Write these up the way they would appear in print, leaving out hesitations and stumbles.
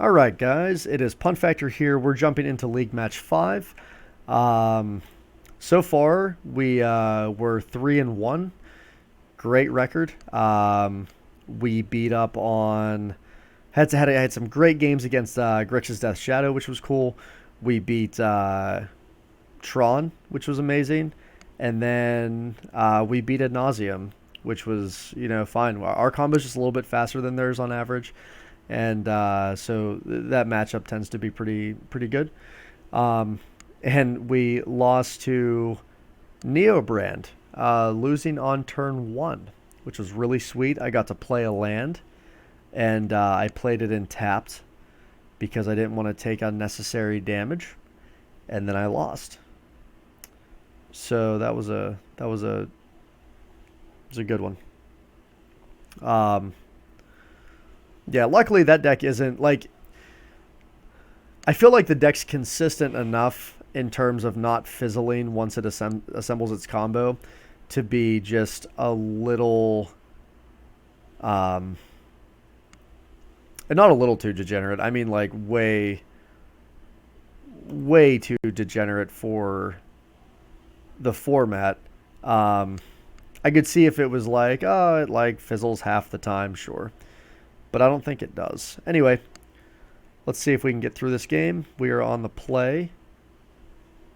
All right, guys, it is Punt Factor here. We're jumping into League Match 5. Um, so far, we were 3-1. Great record. We beat up on had some great games against Gritch's Death Shadow, which was cool. We beat Tron, which was amazing, and then we beat Ad Nauseam, which was fine. Our combo is just a little bit faster than theirs on average, and that matchup tends to be pretty good. Um, and we lost to Neobrand, losing on turn one, which was really sweet. I got to play a land, and I played it in tapped because I didn't want to take unnecessary damage, and then I lost. So that was a good one. Um, yeah, luckily that deck isn't like I feel like the deck's consistent enough in terms of not fizzling once it assembles its combo to be just a little um and not a little too degenerate. I mean like way too degenerate for the format. Um I could see if it was like, oh, it like fizzles half the time, sure. But I don't think it does. Anyway, let's see if we can get through this game. We are on the play.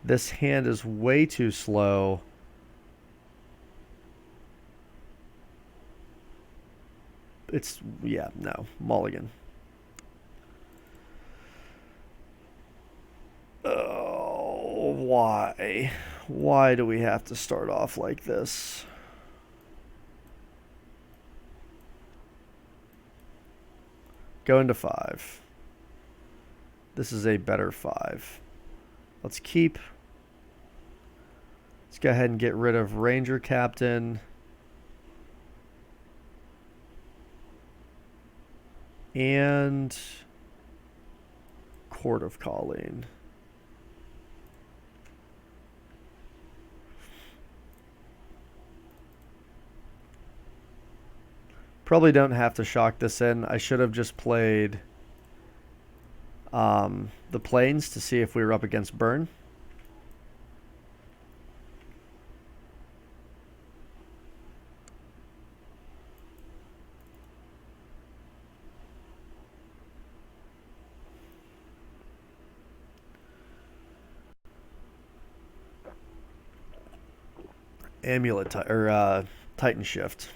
This hand is way too slow. Yeah, no. Mulligan. Oh, why? Why do we have to start off like this? Go into 5. This is a better 5. Let's keep. Let's go ahead and get rid of Ranger Captain. And Court of Calling. Probably don't have to shock this in. I should have just played the Plains to see if we were up against Burn. Amulet or Titanshift.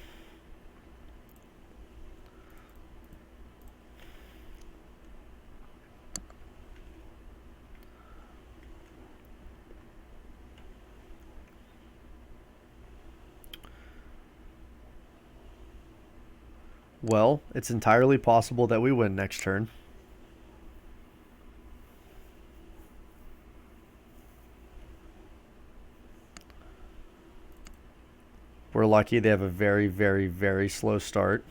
Well, it's entirely possible that we win next turn. We're lucky they have a very slow start.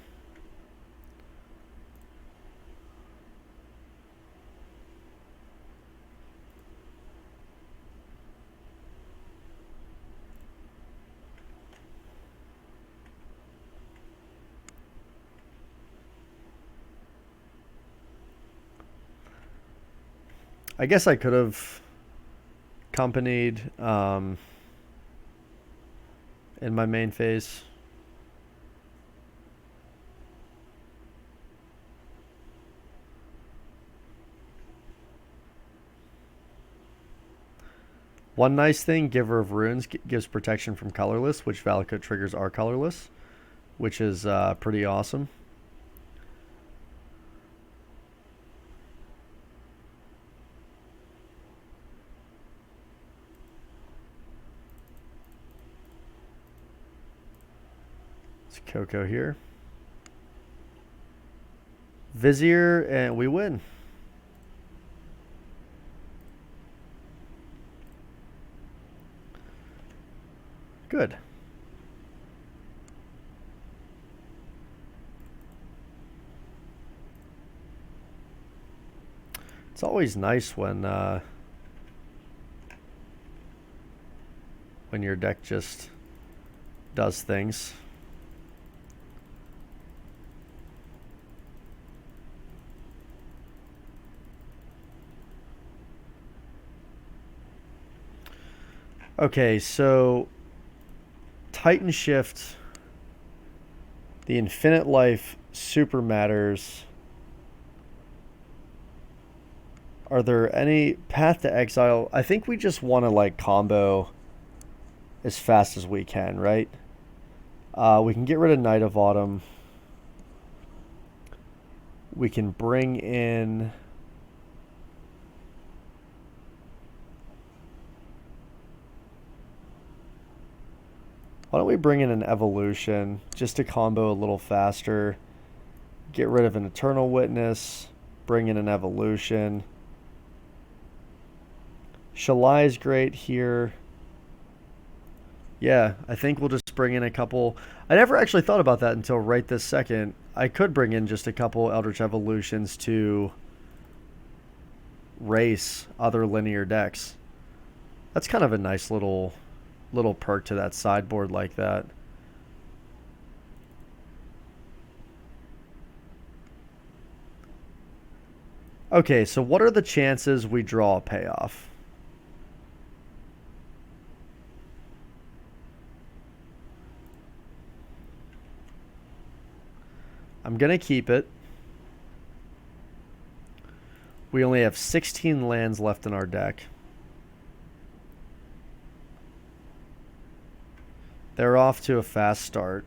I guess I could have accompanied in my main phase. One nice thing, Giver of Runes gives protection from colorless, which Valakut triggers are colorless, which is pretty awesome. It's Coco here. Vizier, and we win. Good. It's always nice when your deck just does things. Okay, so Titanshift, the Infinite Life Super Matters. Are there any Path to Exile? I think we just want to like combo as fast as we can, right? We can get rid of Night of Autumn. We can bring in... Why don't we bring in an Evolution just to combo a little faster? Get rid of an Eternal Witness. Bring in an Evolution. Shalai is great here. Yeah, I think we'll just bring in a couple. I never actually thought about that until right this second. I could bring in just a couple Eldritch Evolutions to race other linear decks. That's kind of a nice little perk to that sideboard like that. Okay, so what are the chances we draw a payoff? I'm going to keep it. We only have 16 lands left in our deck. They're off to a fast start.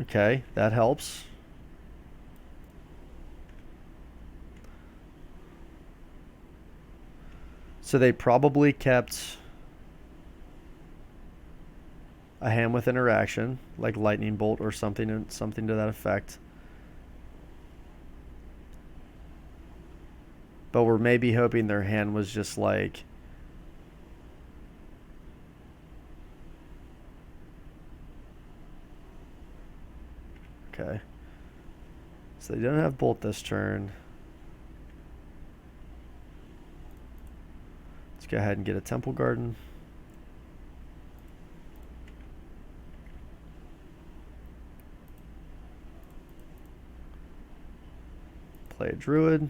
Okay, that helps. So they probably kept a hand with interaction, like Lightning Bolt or something to that effect. But we're maybe hoping their hand was just like... Okay. So they don't have Bolt this turn. Let's go ahead and get a Temple Garden. Play a Druid.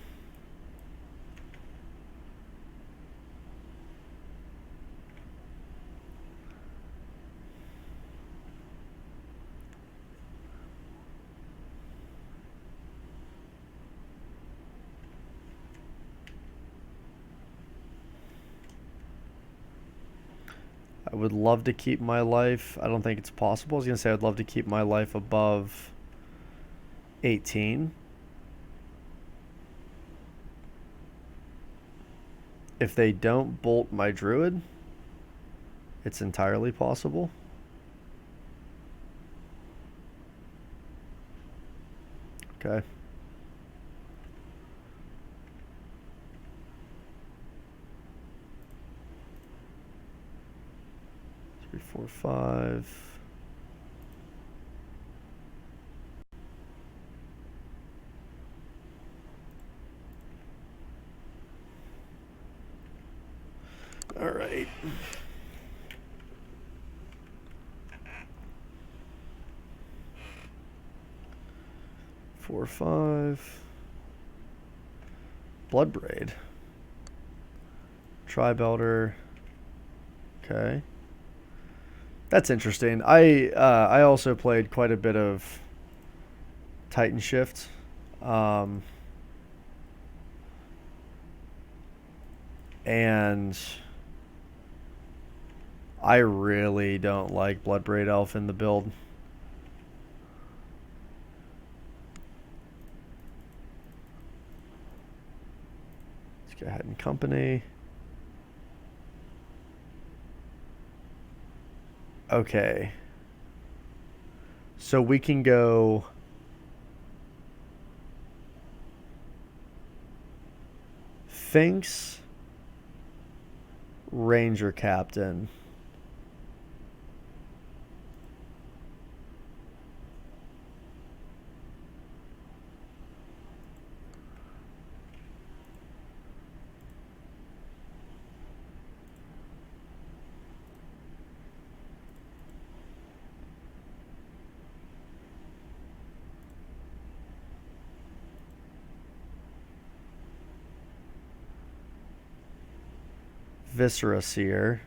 I would love to keep my life. I don't think it's possible. I was going to say I'd love to keep my life above 18. If they don't bolt my Druid, it's entirely possible. Okay. 3, 4, 5. All right. Four, 5. Bloodbraid. Tribelter. Okay. That's interesting. I also played quite a bit of Titanshift. And I really don't like Bloodbraid Elf in the build. Let's go ahead and company. Okay. So we can go Finks, Ranger Captain. Viscera Seer.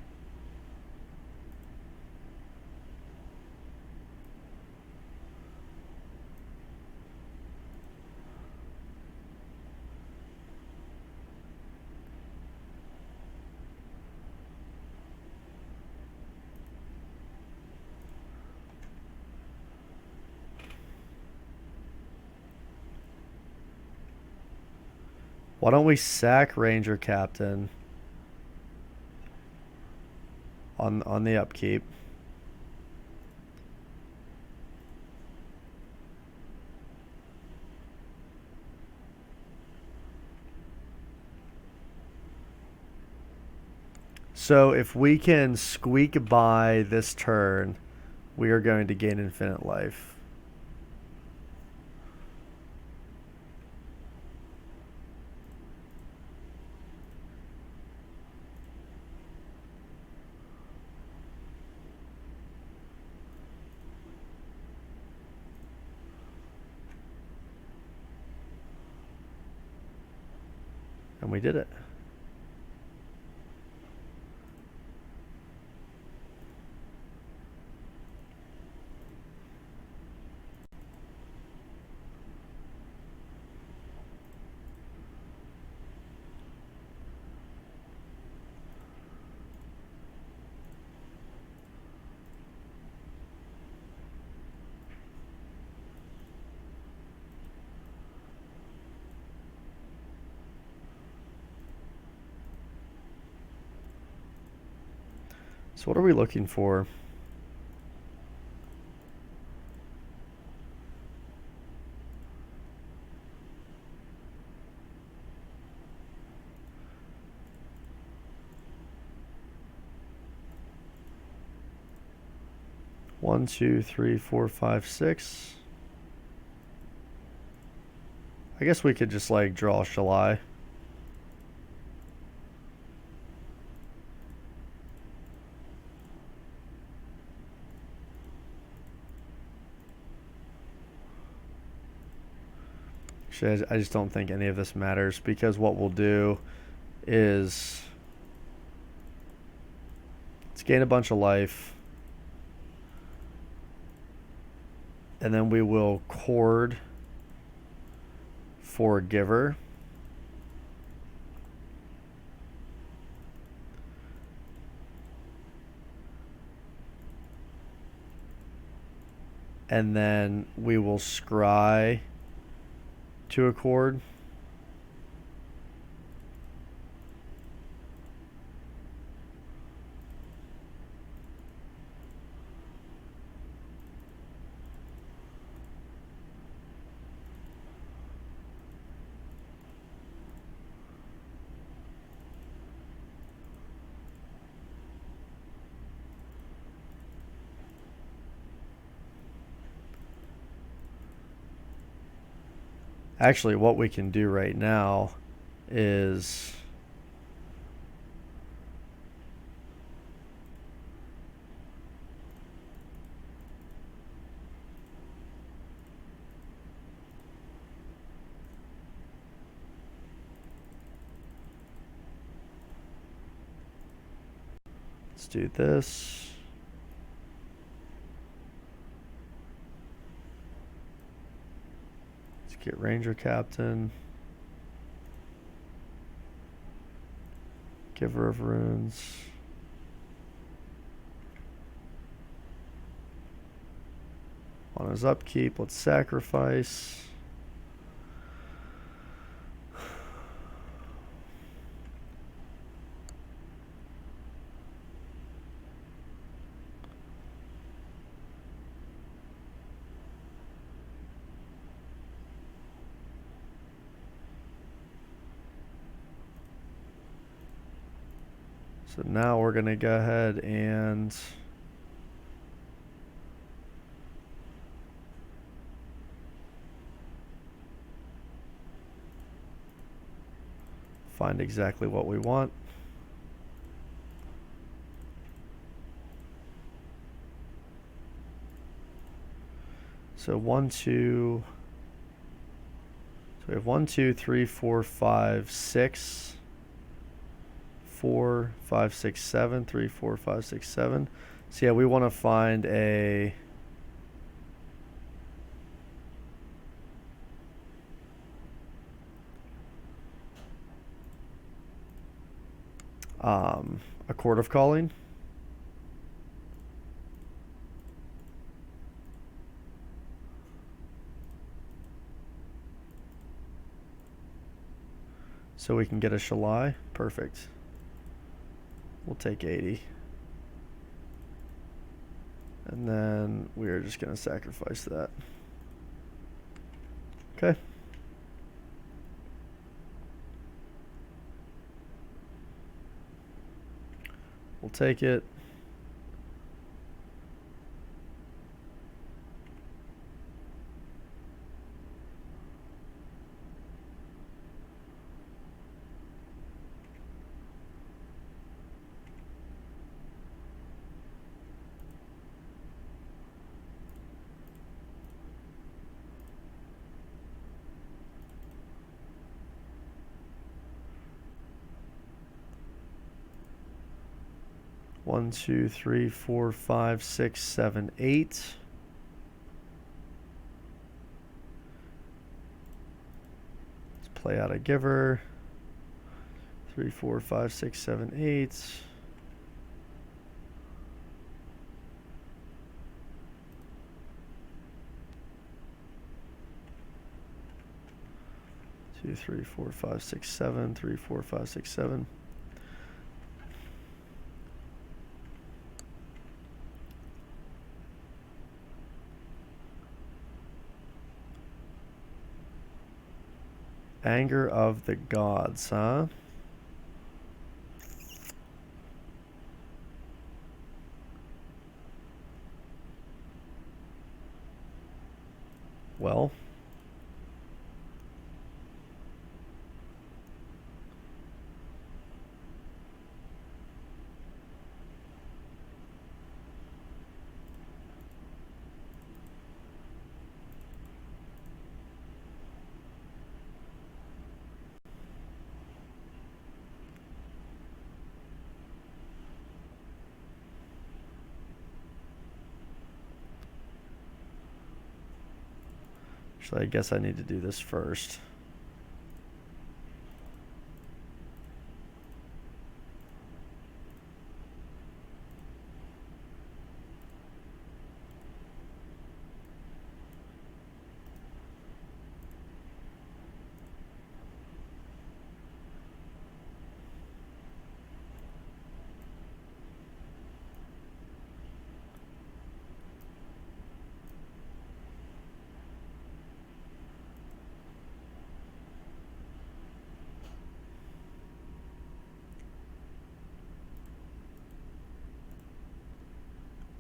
Why don't we sack Ranger Captain on the upkeep? So if we can squeak by this turn, we are going to gain infinite life. And we did it. So what are we looking for? One, two, three, four, five, six. I guess we could just like draw Shalai. Actually, I just don't think any of this matters, because what we'll do is let's gain a bunch of life, and then we will chord for Giver. And then we will scry to a chord. Actually, what we can do right now is let's do this. Get Ranger Captain. Giver of Runes. On his upkeep, let's sacrifice. So now we're going to go ahead and find exactly what we want. So we have 1, 2, 3, 4, 5, 6, 4, 5, 6, 7. 3, 4, 5, 6, 7. So yeah, we want to find a Chord of Calling. So we can get a Shalai. Perfect. We'll take 80. And then we are just going to sacrifice that. Okay. We'll take it. One, two, three, four, 5, 6, 7, 8. Let's play out a giver. 3, 4, 5, 6, 7, 8. Two, 3, 4, 5, 6, 7. 3, 4, 5, 6, 7. Anger of the Gods, huh? Well, actually, I guess I need to do this first.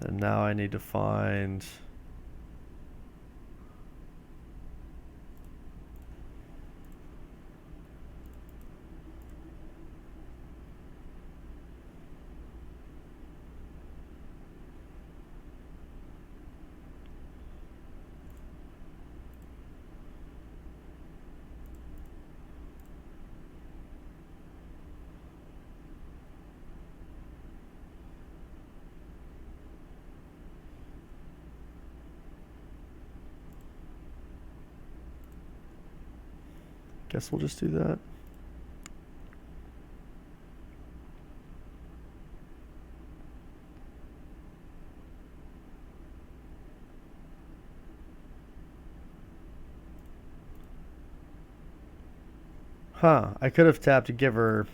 And now I need to find... Guess we'll just do that. Huh, I could have tapped a giver.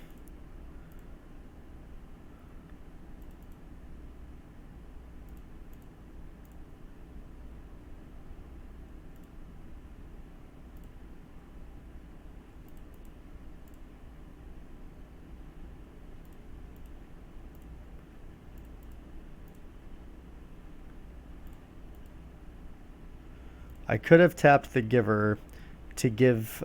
I could have tapped the giver to give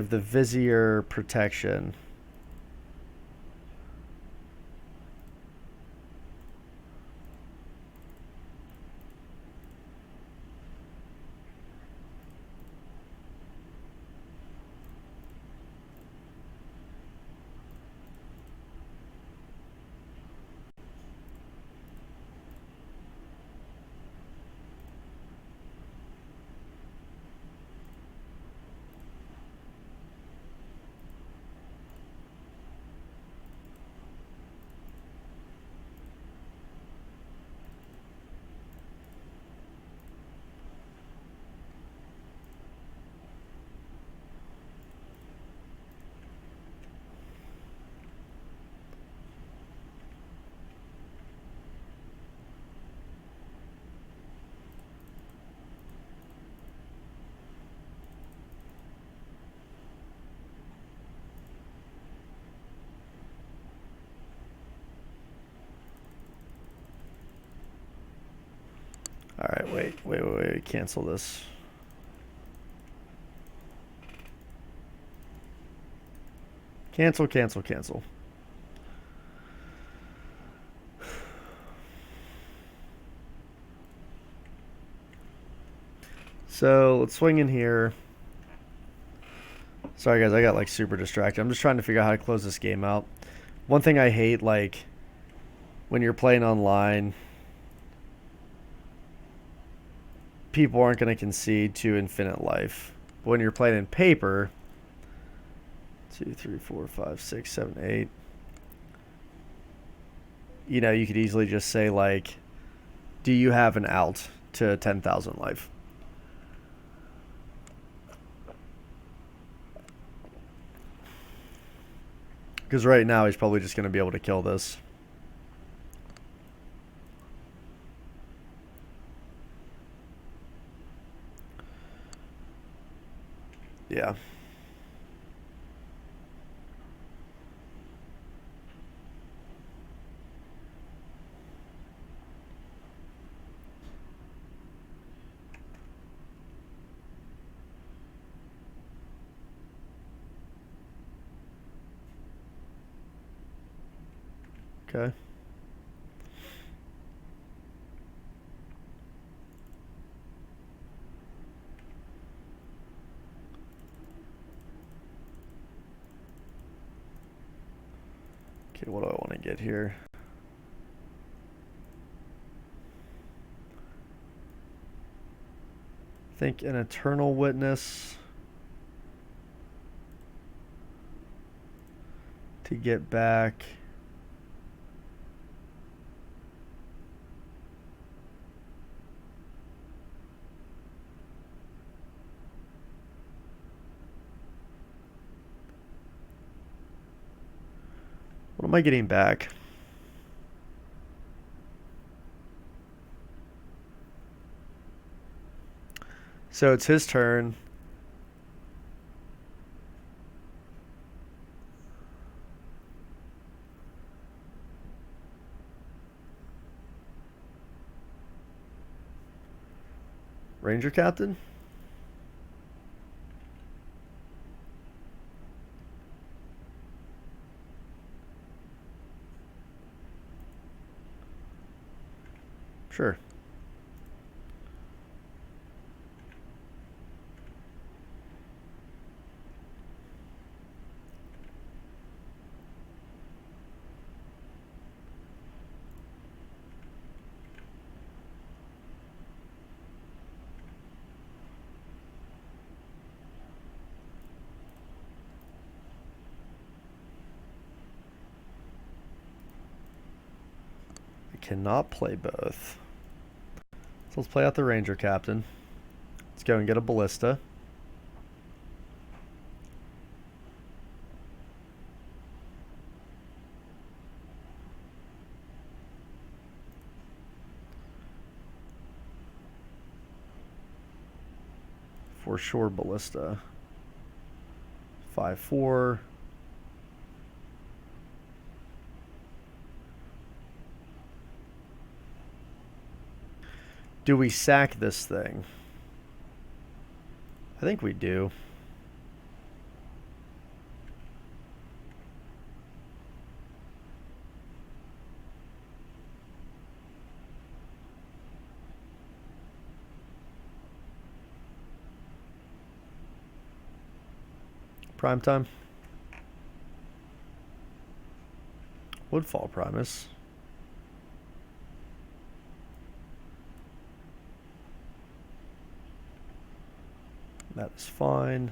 the Vizier protection. Alright, wait. Cancel this. Cancel. So let's swing in here. Sorry guys, I got like super distracted. I'm just trying to figure out how to close this game out. One thing I hate, like when you're playing online, people aren't going to concede to infinite life. But when you're playing in paper, 2, 3, 4, 5, 6, 7, 8. You know, you could easily just say like, do you have an out to 10,000 life? Because right now he's probably just going to be able to kill this. Yeah. Okay. Okay, what do I want to get here? I think an Eternal Witness to get back. What am I getting back? So it's his turn. Ranger Captain? Sure. I cannot play both. So let's play out the Ranger Captain. Let's go and get a Ballista. For sure, Ballista. 5/4. Do we sack this thing? I think we do. Prime time. Woodfall Primus. That is fine.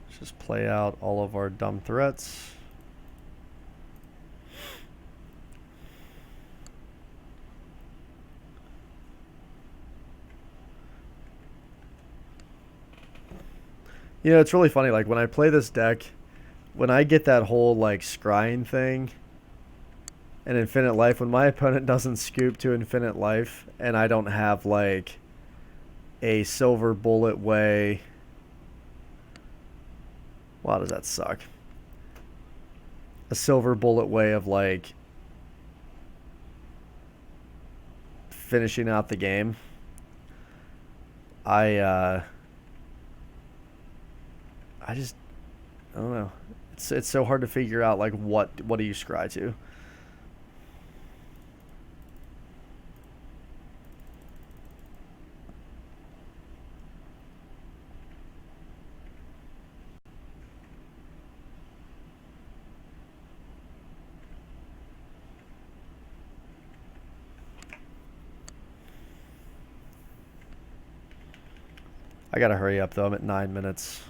Let's just play out all of our dumb threats. You know, it's really funny, like, when I play this deck, when I get that whole, like, scrying thing, an infinite life. When my opponent doesn't scoop to infinite life and I don't have like a silver bullet way, wow, does that suck? A silver bullet way of like finishing out the game. I just, I don't know. It's so hard to figure out like what do you scry to. I gotta hurry up though. I'm at 9 minutes.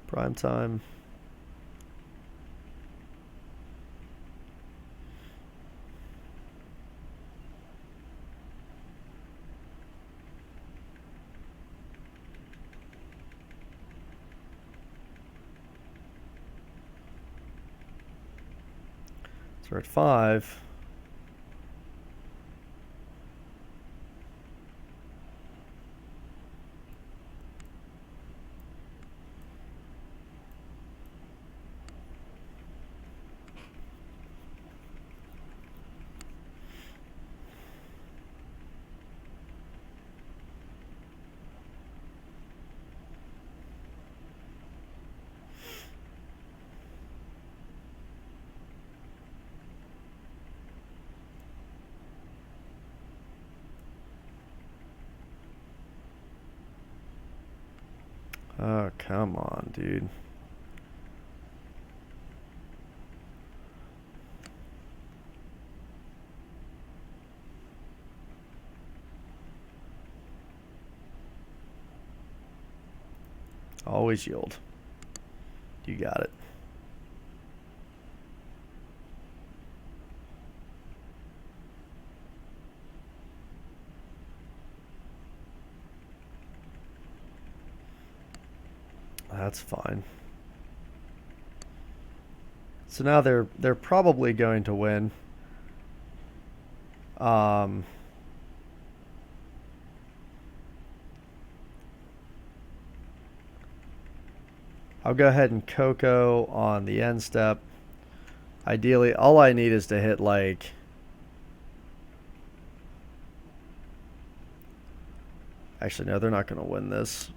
Prime time. So we're at 5. Oh, come on, dude. Always yield. You got it. That's fine. So now they're probably going to win. I'll go ahead and Coco on the end step. Ideally, all I need is to hit like... Actually, no, they're not going to win this.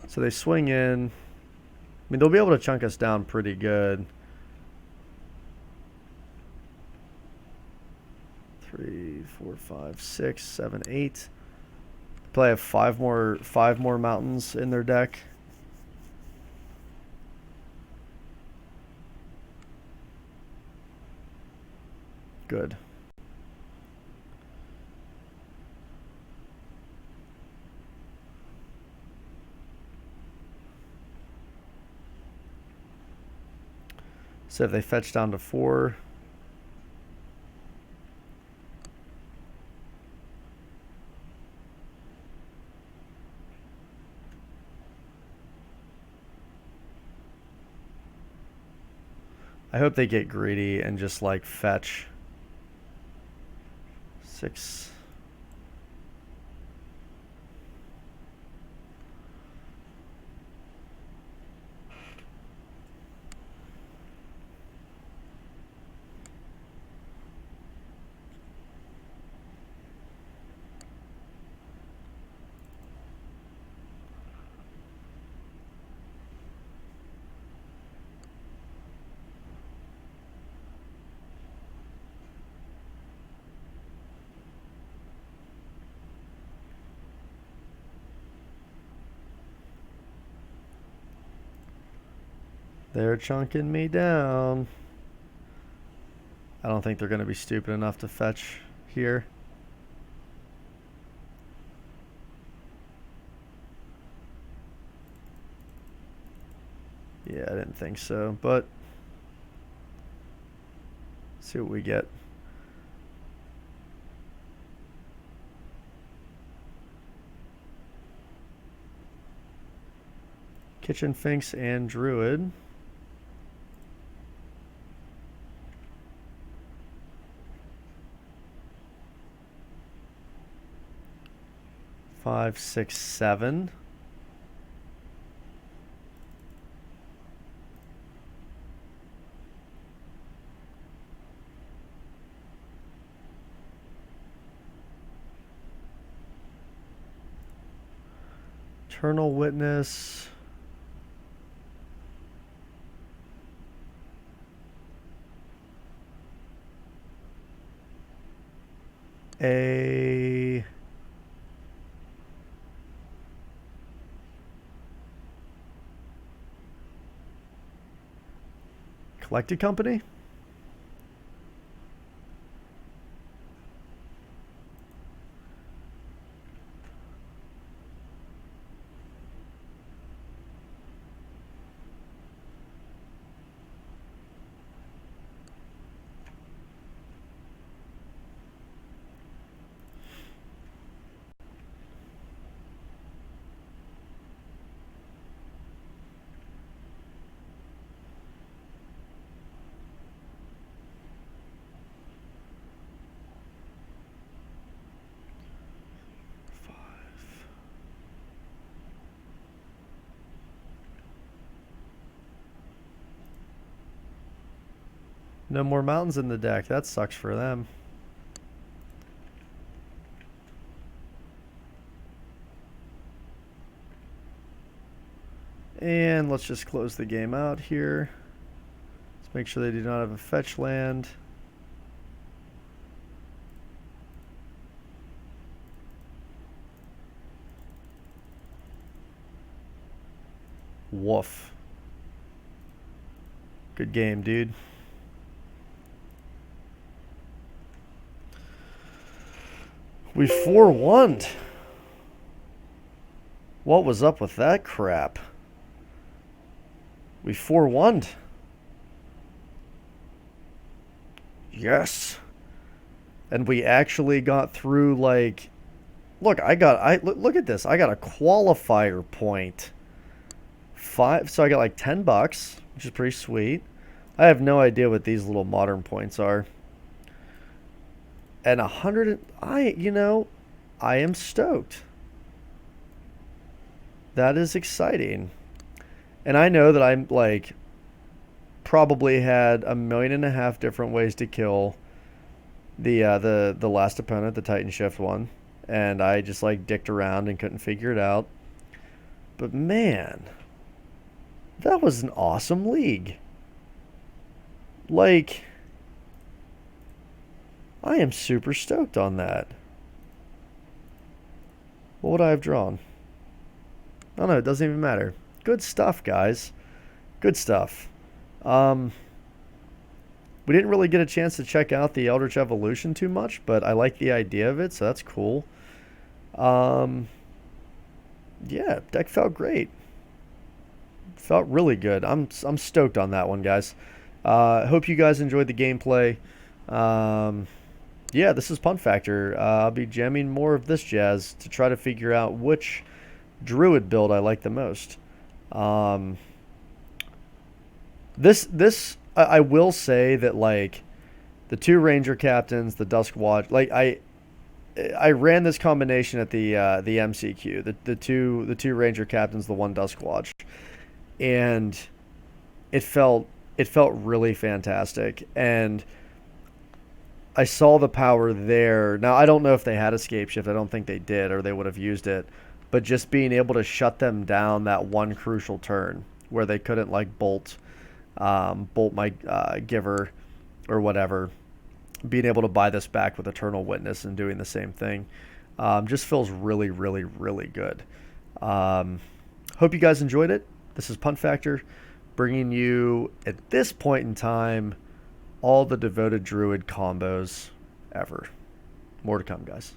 So they swing in. I mean, they'll be able to chunk us down pretty good. 3, 4, 5, 6, 7, 8. Probably have five more mountains in their deck. Good. So if they fetch down to 4, I hope they get greedy and just like fetch 6. They're chunking me down. I don't think they're going to be stupid enough to fetch here. Yeah, I didn't think so, but let's see what we get. Kitchen Finks and Druid. Five, six, seven. Eternal Witness. A collected company? No more mountains in the deck. That sucks for them. And let's just close the game out here. Let's make sure they do not have a fetch land. Woof. Good game, dude. We 4-1'd. What was up with that crap? We 4-1'd. Yes. And we actually got through, like, look, look at this. I got a qualifier point. So I got like $10, which is pretty sweet. I have no idea what these little modern points are. And 100, I am stoked. That is exciting. And I know that I'm like probably had 1.5 million different ways to kill the last opponent, the Titanshift one, and I just like dicked around and couldn't figure it out. But man, that was an awesome league. Like, I am super stoked on that. What would I have drawn? I don't know, it doesn't even matter. Good stuff, guys. Good stuff. We didn't really get a chance to check out the Eldritch Evolution too much, but I like the idea of it, so that's cool. Yeah, deck felt great. Felt really good. I'm stoked on that one, guys. Hope you guys enjoyed the gameplay. Yeah, this is Punt Factor. I'll be jamming more of this jazz to try to figure out which Druid build I like the most. I will say that, like, the 2 Ranger Captains, the Dusk Watch, like, I ran this combination at the MCQ, the two Ranger Captains, the 1 Dusk Watch, and it felt really fantastic. And I saw the power there. Now, I don't know if they had Escape Shift. I don't think they did, or they would have used it. But just being able to shut them down that one crucial turn where they couldn't, like, bolt my Giver or whatever, being able to buy this back with Eternal Witness and doing the same thing just feels really, really, really good. Hope you guys enjoyed it. This is Punt Factor, bringing you, at this point in time, all the Devoted Druid combos ever. More to come, guys.